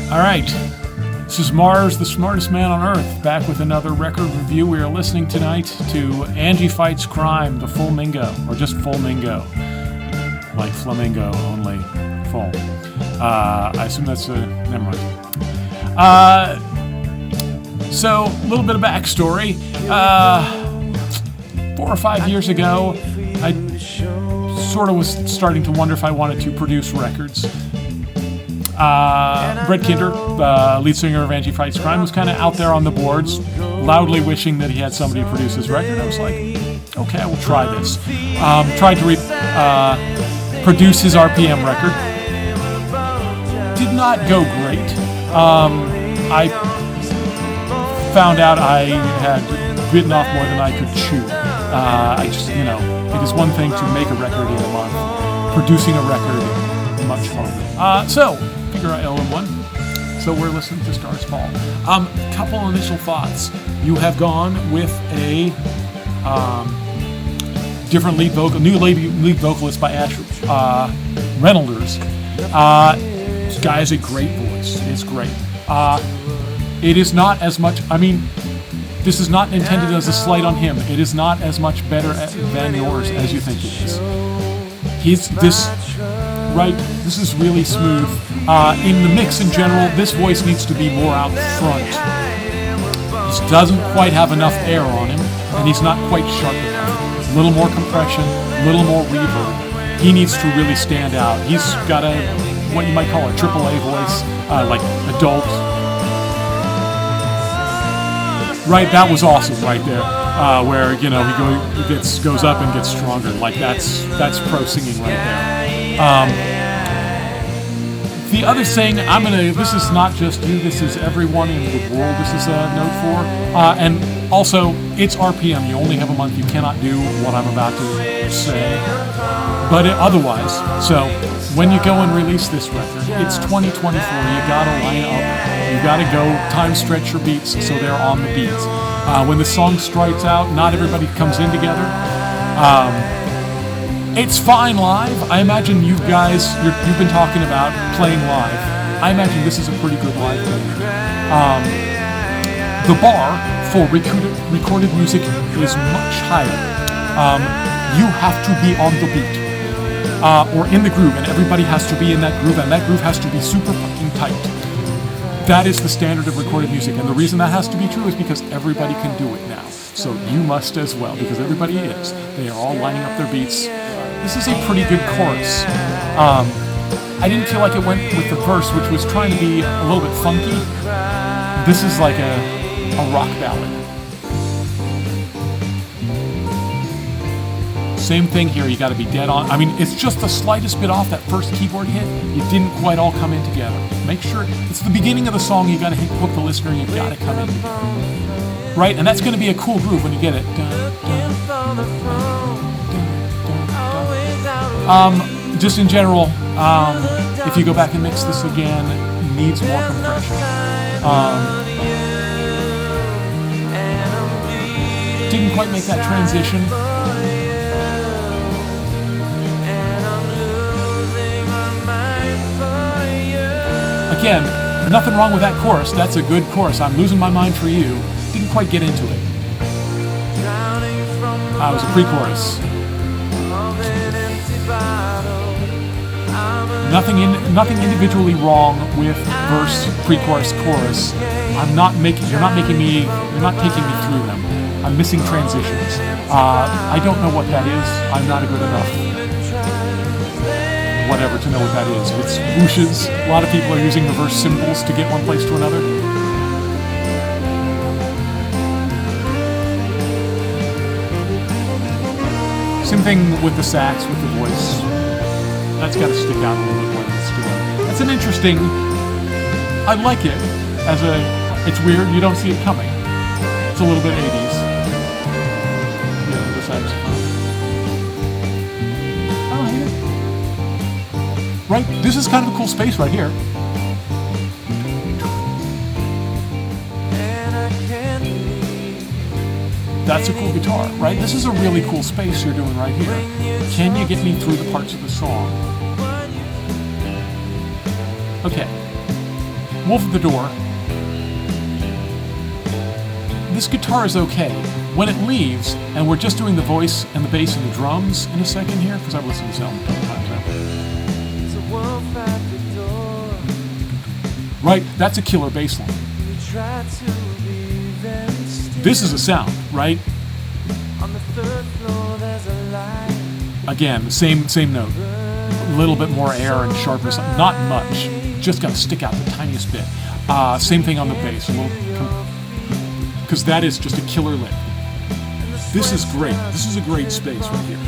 All right, this is Marz, the smartest man on earth, back with another record review. We are listening tonight to Angie Fights Crime, the full Mingo, or just full Mingo, like flamingo, only full. I assume that's never mind. So, a little bit of backstory. 4 or 5 years ago, I sort of was starting to wonder if I wanted to produce records. Brett Kinder, lead singer of Angie Fights Crime, was kind of out there on the boards, loudly wishing that he had somebody to produce his record. I was like, okay, I will try this. Tried to produce his RPM record. Did not go great. I found out I had bitten off more than I could chew. It is one thing to make a record in a month. Producing a record, much harder. So, figure I owe him one. So we're listening to Stars Fall. Couple initial thoughts. You have gone with a different new lead vocalist by Ash Reynolds. This guy has a great voice. It's great. It is not as much. This is not intended as a slight on him. It is not as much better than yours as you think it is. This is really smooth. In the mix in general, this voice needs to be more out front. He doesn't quite have enough air on him, and he's not quite sharp enough. A little more compression, a little more reverb. He needs to really stand out. He's got what you might call a AAA voice, like adult. Right, that was awesome right there. Where he goes up and gets stronger. Like that's pro singing right there. The other thing, this is not just you, this is everyone in the world this is a note for. And also, it's RPM. You only have a month. You cannot do what I'm about to say. But otherwise, so when you go and release this record, it's 2024. You gotta line up. You gotta go time stretch your beats so they're on the beats. When the song strikes out, not everybody comes in together. It's fine live. I imagine you guys, you've been talking about playing live. I imagine this is a pretty good live record. The bar for recorded music is much higher. You have to be on the beat. Or in the groove, and everybody has to be in that groove, and that groove has to be super fucking tight. That is the standard of recorded music, and the reason that has to be true is because everybody can do it now. So you must as well, because everybody is. They are all lining up their beats. This is a pretty good chorus. I didn't feel like it went with the verse, which was trying to be a little bit funky. This is like a rock ballad. Same thing here, you gotta be dead on. It's just the slightest bit off that first keyboard hit. It didn't quite all come in together. Make sure, it's the beginning of the song, you gotta hook the listener, you gotta come in together. Right, and that's gonna be a cool groove when you get it. Just in general, if you go back and mix this again, it needs more compression. Didn't quite make that transition. Again, nothing wrong with that chorus. That's a good chorus. I'm losing my mind for you. Didn't quite get into it. It was a pre-chorus. Nothing individually wrong with verse, pre-chorus, chorus. You're not taking me through them. I'm missing transitions. I don't know what that is. I'm not a good enough whatever to know what that is. It's whooshes. A lot of people are using reverse symbols to get one place to another. Same thing with the sax, with the voice. That's got to stick out a little bit when it's doing. That's an interesting. I like it it's weird. You don't see it coming. It's a little bit 80s. The saxophone. Right, this is kind of a cool space right here. That's a cool guitar, right? This is a really cool space you're doing right here. Can you get me through the parts of the song? Okay. Wolf at the Door. This guitar is okay. When it leaves, and we're just doing the voice and the bass and the drums in a second here, because I've listened to this album a couple times now. Right, that's a killer bass line. This is a sound, right? Again, same note. A little bit more air and sharpness, not much. Just gotta stick out the tiniest bit. Same thing on the bass, because that is just a killer lick. This is great. This is a great space right here.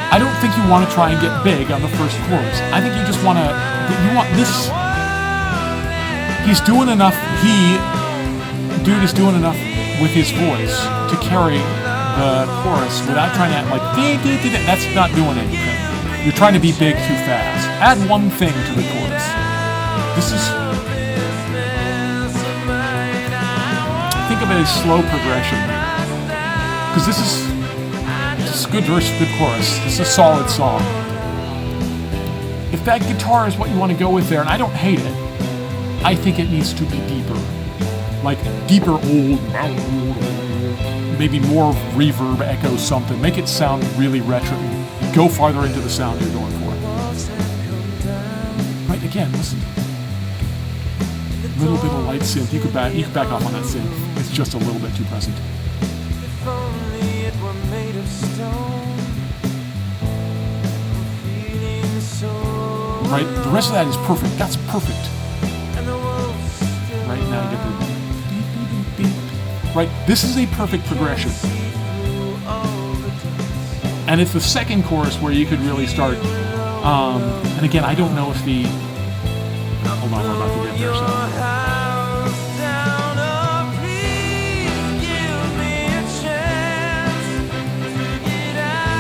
I don't think you want to try and get big on the first chorus. I think you just want this. He's doing enough. Dude is doing enough with his voice to carry the chorus without trying to act like dee. That's not doing anything. You're trying to be big too fast. Add one thing to the chorus. Think of it as slow progression here, because this is good verse, good chorus. This is a solid song. If that guitar is what you want to go with there, and I don't hate it, I think it needs to be deeper. Like deeper, old, maybe more reverb, echo, something. Make it sound really retro. Go farther into the sound you're going for. Right, again, listen. A little bit of light synth. You could back off on that synth. It's just a little bit too present. Right, the rest of that is perfect. That's perfect. Right, now you get the beep. Right, this is a perfect progression. And it's the second chorus where you could really start. And again, I don't know if the. Hold on, we're about to get there. So.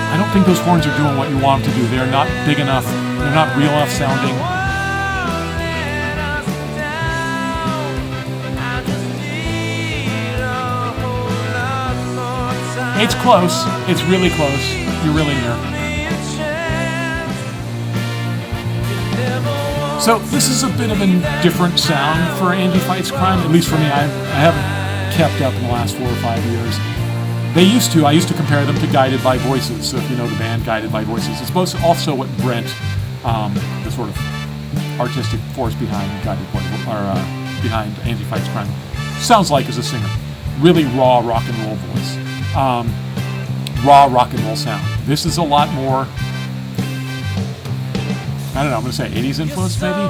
I don't think those horns are doing what you want them to do. They're not big enough. They're not real enough sounding. It's close. It's really close. You're really near. So this is a bit of a different sound for Angie Fights Crime, at least for me. I haven't kept up in the last 4 or 5 years. I used to compare them to Guided by Voices. So if you know the band Guided by Voices, it's also what Brent, the sort of artistic force behind behind Angie Fights Crime, sounds like as a singer. Really raw rock and roll voice, raw rock and roll sound. This is a lot more. I don't know. I'm gonna say 80s influence, maybe.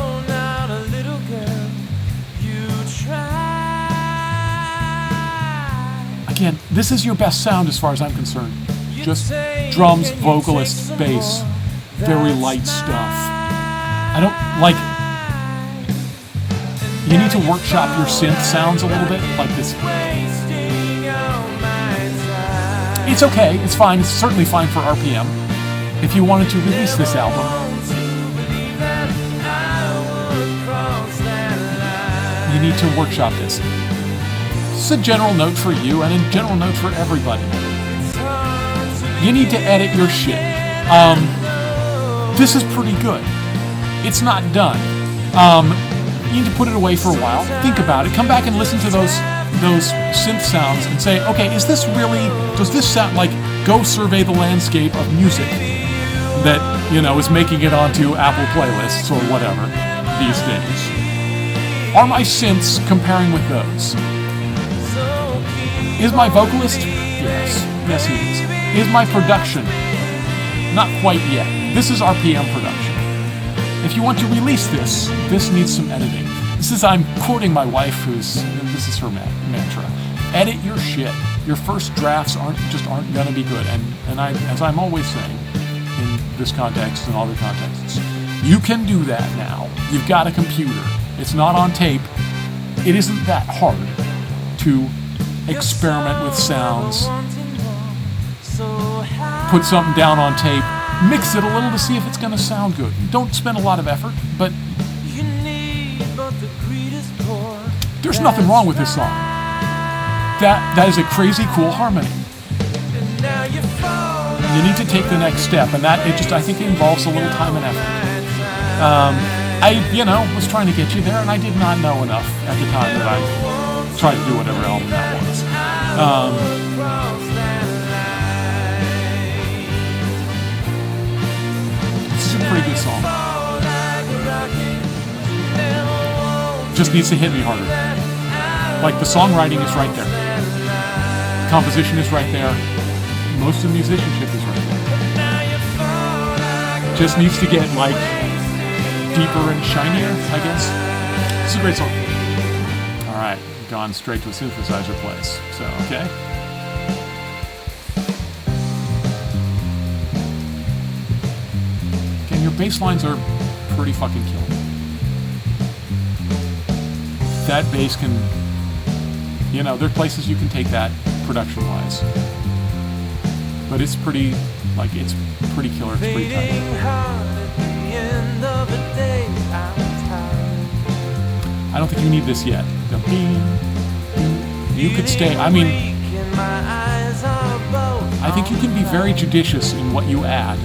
Again, this is your best sound as far as I'm concerned. Just drums, vocalist, bass, very light stuff. I don't like. You need to workshop your synth sounds a little bit, like this. It's okay, it's fine, it's certainly fine for RPM. If you wanted to release this album, you need to workshop this. It's a general note for you and a general note for everybody. You need to edit your shit. This is pretty good. It's not done. You need to put it away for a while. Think about it. Come back and listen to those synth sounds and say, okay, does this sound like go survey the landscape of music that, is making it onto Apple playlists or whatever these days? Are my synths comparing with those? Is my vocalist? Yes. Yes, he is. Is my production? Not quite yet. This is RPM production. If you want to release this needs some editing. I'm quoting my wife, this is her mantra. Edit your shit. Your first drafts aren't gonna be good. And as I'm always saying, in this context and other contexts, you can do that now. You've got a computer. It's not on tape. It isn't that hard to experiment with sounds, put something down on tape, mix it a little to see if it's going to sound good. Don't spend a lot of effort, but There's nothing wrong with this song. That is a crazy cool harmony. You need to take the next step, and I think it involves a little time and effort. I was trying to get you there, and I did not know enough at the time that I tried to do whatever album that was. This is a pretty good song. Just needs to hit me harder. Like, the songwriting is right there. Composition is right there. Most of the musicianship is right there. Just needs to get, like, deeper and shinier, I guess. This is a great song. Alright, gone straight to a synthesizer place. So, okay. Again, your bass lines are pretty fucking killer. That bass can, there are places you can take that production-wise. But it's pretty killer, it's pretty tight. I don't think you need this yet. You could stay, I think you can be very judicious in what you add.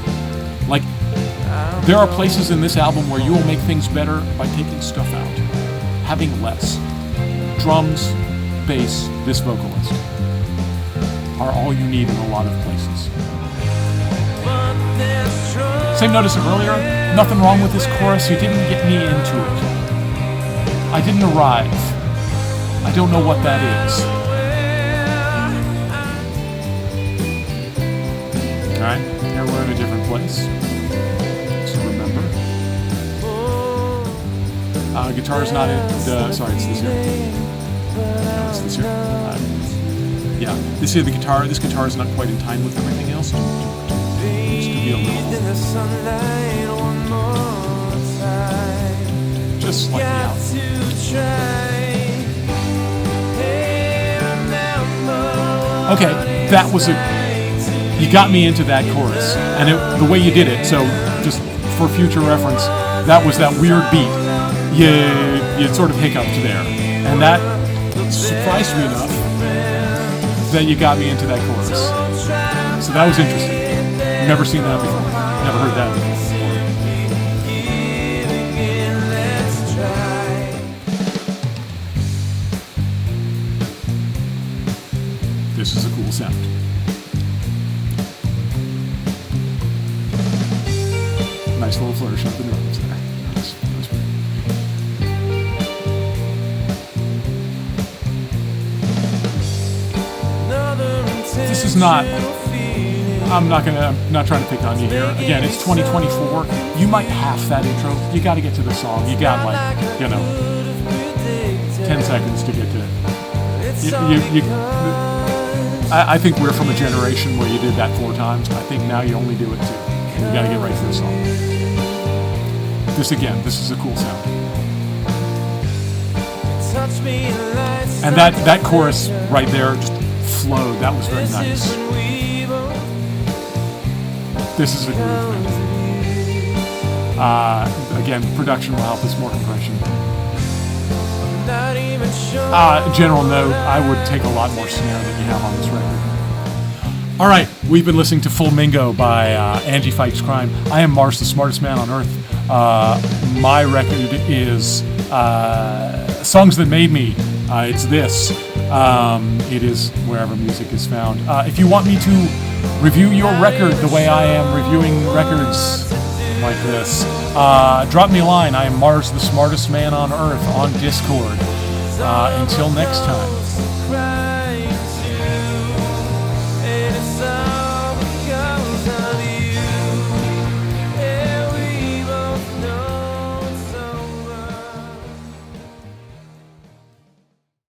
Like, there are places in this album where you will make things better by taking stuff out. Having less. Drums, bass, this vocalist are all you need in a lot of places. Same notice earlier, nothing wrong with this chorus, you didn't get me into it. I didn't arrive. I don't know what that is. Alright, here we're in a different place. So remember. Guitar's not in sorry, it's this here. No, it's this here. This guitar is not quite in time with everything else. It needs to be a little, just like the album. Okay, you got me into that chorus, and the way you did it, so just for future reference, that was that weird beat. You sort of hiccuped there, and that surprised me enough that you got me into that chorus. So that was interesting. Never seen that before. Never heard that before. This is a cool sound. Nice little flourish up the drums there. Nice. This is not. I'm not trying to pick on you here. Again, it's 2024. You might half that intro. You got to get to the song. You got 10 seconds to get to it. I think we're from a generation where you did that 4 times. I think now you only do it 2. And you got to get right to the song. This is a cool sound. And that chorus right there just flowed. That was very nice. This is a groove. Again, production will help us more compression. General note, I would take a lot more snare than you have on this record. Alright, we've been listening to Full Mingo by Angie Fights Crime. I am Marz, the smartest man on earth. My record is Songs That Made Me. It's this. It is wherever music is found. If you want me to review your record the way I am reviewing records like this, drop me a line. I am Marz, the smartest man on earth on Discord. Until next time.